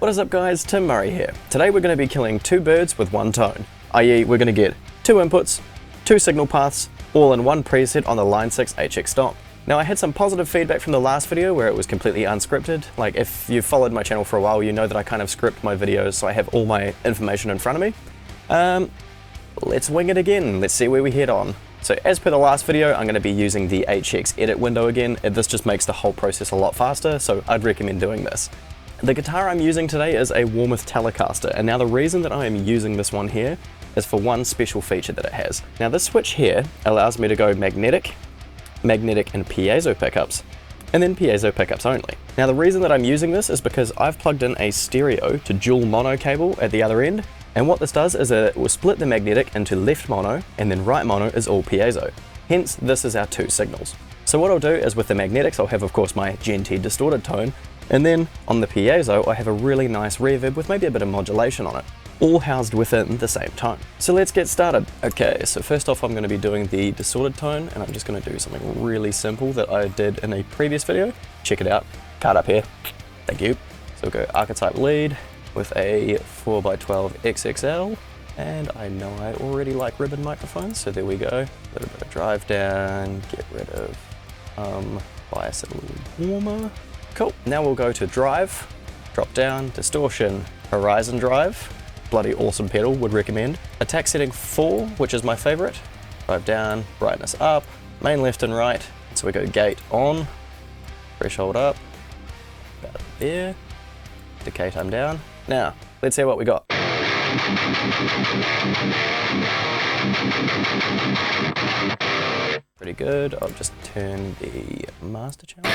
What is up guys, Tim Murray here. Today we're going to be killing two birds with one tone, i.e. we're going to get two inputs, two signal paths, all in one preset on the Line 6 HX Stomp. Now I had some positive feedback from the last video where it was completely unscripted. Like if you've followed my channel for a while, you know that I kind of script my videos so I have all my information in front of me. Let's wing it again, let's see where we head on. So as per the last video, I'm going to be using the HX edit window again. This just makes the whole process a lot faster, so I'd recommend doing this. The guitar I'm using today is a Warmoth Telecaster, and now the reason that I am using this one here is for one special feature that it has. Now this switch here allows me to go magnetic, and piezo pickups, and then piezo pickups only. Now the reason that I'm using this is because I've plugged in a stereo to dual mono cable at the other end, and what this does is that it will split the magnetic into left mono, and then right mono is all piezo. Hence, this is our two signals. So what I'll do is with the magnetics, I'll have of course my Djent distorted tone, and then on the piezo, I have a really nice reverb with maybe a bit of modulation on it, all housed within the same tone. So let's get started. Okay, so first off I'm going to be doing the distorted tone, and I'm just going to do something really simple that I did in a previous video. Check it out, card up here, thank you. So we'll go archetype lead with a 4x12 XXL, and I know I already like ribbon microphones, so there we go. A little bit of drive down, get rid of bias it a little warmer. Cool, now we'll go to drive, drop down, distortion, horizon drive, bloody awesome pedal, would recommend. Attack setting 4, which is my favorite. Drive down, brightness up, main left and right. So we go gate on, threshold up, about there, decay time down. Now, let's see what we got. Pretty good. I'll just turn the master channel.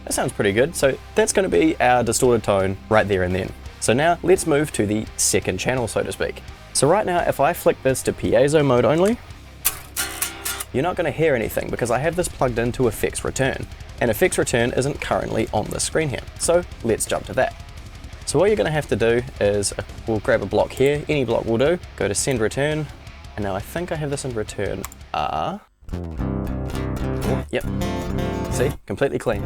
That sounds pretty good. So that's going to be our distorted tone right there and then. So now let's move to the second channel, so to speak. So right now, if I flick this to piezo mode only, you're not going to hear anything because I have this plugged into effects return, and effects return isn't currently on the screen here. So let's jump to that. So what you're going to have to do is we'll grab a block here, any block will do, go to send return, and now I think I have this in return R. Oh, yep, see, completely clean.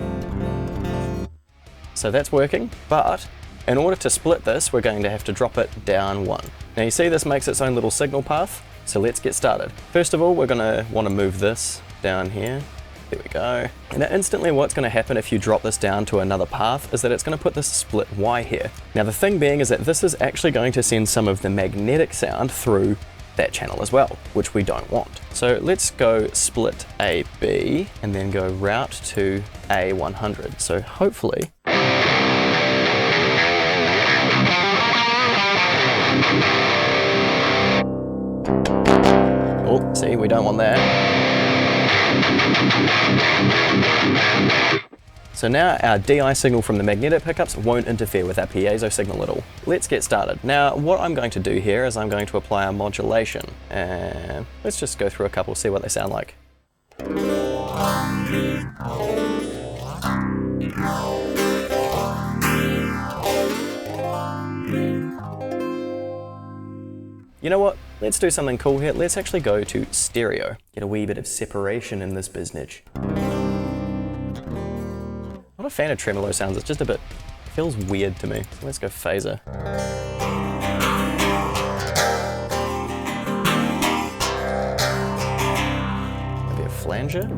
So that's working, but in order to split this, we're going to have to drop it down 1. Now you see this makes its own little signal path, so let's get started. First of all, we're going to want to move this down here. There we go. And now instantly what's going to happen if you drop this down to another path is that it's going to put this split Y here. Now the thing being is that this is actually going to send some of the magnetic sound through that channel as well, which we don't want. So let's go split AB and then go route to A100. So hopefully oh, see, we don't want that. So now our DI signal from the magnetic pickups won't interfere with our piezo signal at all. Let's get started. Now what I'm going to do here is I'm going to apply a modulation, and let's just go through a couple, see what they sound like. You know what? Let's do something cool here. Let's actually go to stereo. Get a wee bit of separation in this biznitch. I'm not a fan of tremolo sounds, it's just a bit, it feels weird to me. So let's go phaser. Maybe a flanger?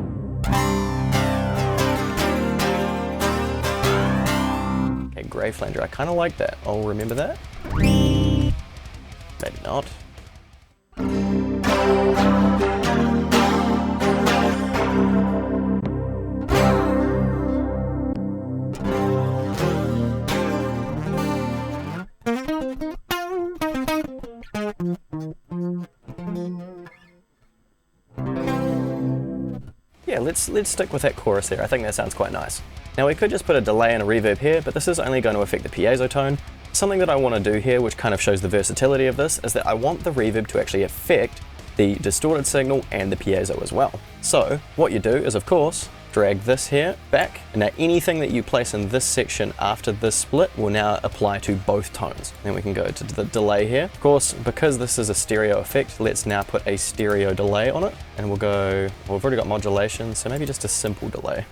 Okay, grey flanger, I kind of like that. I'll remember that. Maybe not. Yeah, let's stick with that chorus there. I think that sounds quite nice. Now we could just put a delay and a reverb here, but this is only going to affect the piezo tone. Something that I want to do here, which kind of shows the versatility of this, is that I want the reverb to actually affect the distorted signal and the piezo as well. So what you do is, of course, drag this here back. And now anything that you place in this section after this split will now apply to both tones. Then we can go to the delay here. Of course, because this is a stereo effect, let's now put a stereo delay on it. And we'll go, well, we've already got modulation, so maybe just a simple delay.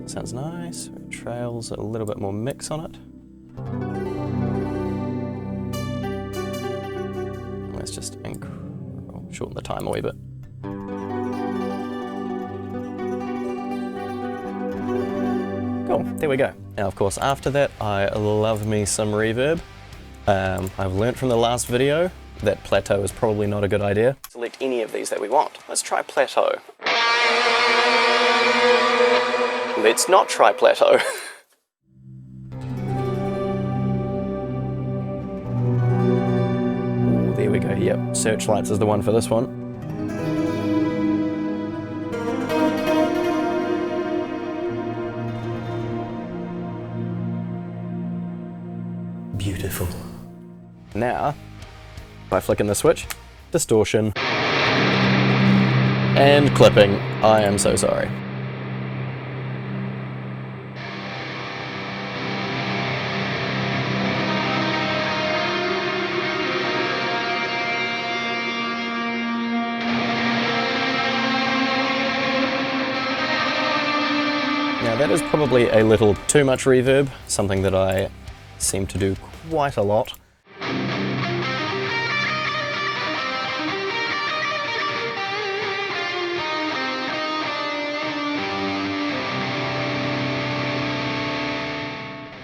That sounds nice. Trails, a little bit more mix on it. Let's just shorten the time a wee bit. Cool, there we go. Now of course after that I love me some reverb. I've learnt from the last video that plateau is probably not a good idea. Select any of these that we want. Let's try plateau. Let's not try plateau. There we go, yep, Searchlights is the one for this one. Beautiful. Now, by flicking the switch, distortion, and clipping. I am so sorry. Now that is probably a little too much reverb, something that I seem to do quite a lot.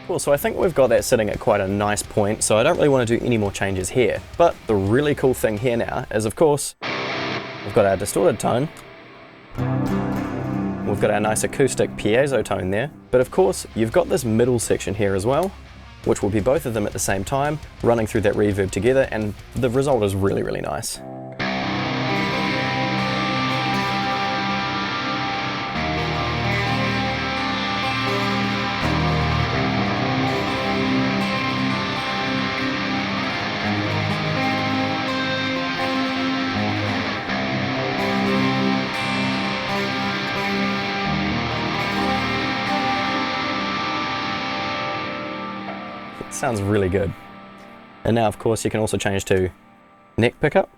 Cool, so I think we've got that sitting at quite a nice point, so I don't really want to do any more changes here. But the really cool thing here now is, of course, we've got our distorted tone. We've got our nice acoustic piezo tone there, but of course you've got this middle section here as well, which will be both of them at the same time, running through that reverb together, and the result is really, really nice. Sounds really good. And now of course you can also change to neck pickup.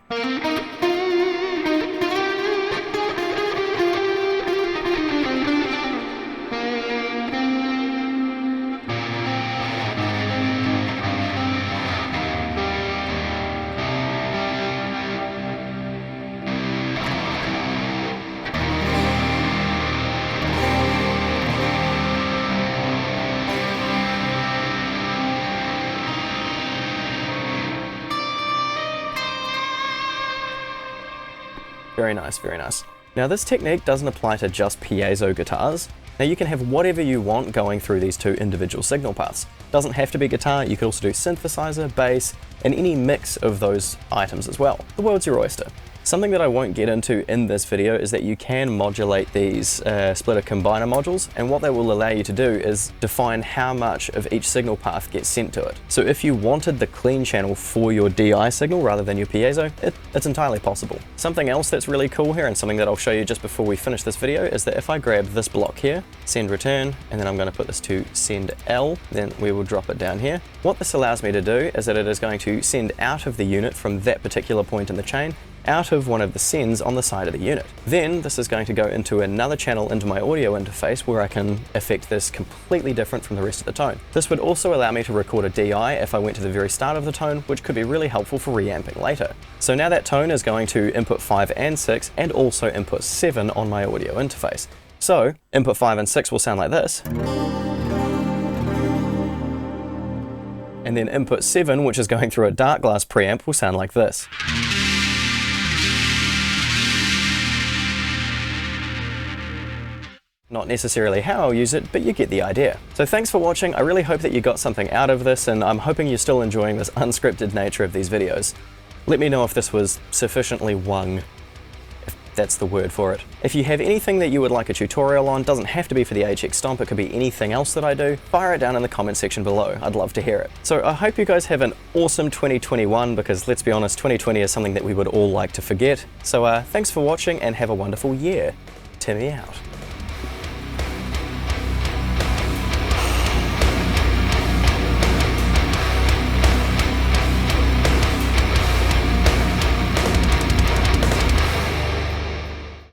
Very nice, very nice. Now this technique doesn't apply to just piezo guitars. Now you can have whatever you want going through these two individual signal paths. Doesn't have to be guitar, you could also do synthesizer, bass, and any mix of those items as well. The world's your oyster. Something that I won't get into in this video is that you can modulate these splitter combiner modules, and what they will allow you to do is define how much of each signal path gets sent to it. So if you wanted the clean channel for your DI signal rather than your piezo, it's entirely possible. Something else that's really cool here, and something that I'll show you just before we finish this video, is that if I grab this block here, send return, and then I'm going to put this to send L, then we will drop it down here. What this allows me to do is that it is going to send out of the unit from that particular point in the chain, out of one of the sends on the side of the unit. Then this is going to go into another channel into my audio interface where I can affect this completely different from the rest of the tone. This would also allow me to record a DI if I went to the very start of the tone, which could be really helpful for reamping later. So now that tone is going to input 5 and 6 and also input 7 on my audio interface. So input 5 and 6 will sound like this. And then input 7, which is going through a dark glass preamp, will sound like this. Not necessarily how I'll use it, but you get the idea. So thanks for watching. I really hope that you got something out of this, and I'm hoping you're still enjoying this unscripted nature of these videos. Let me know if this was sufficiently wung. That's the word for it. If you have anything that you would like a tutorial on, doesn't have to be for the HX Stomp, it could be anything else that I do, fire it down in the comment section below. I'd love to hear it. So I hope you guys have an awesome 2021, because let's be honest, 2020 is something that we would all like to forget. So thanks for watching and have a wonderful year. Timmy out.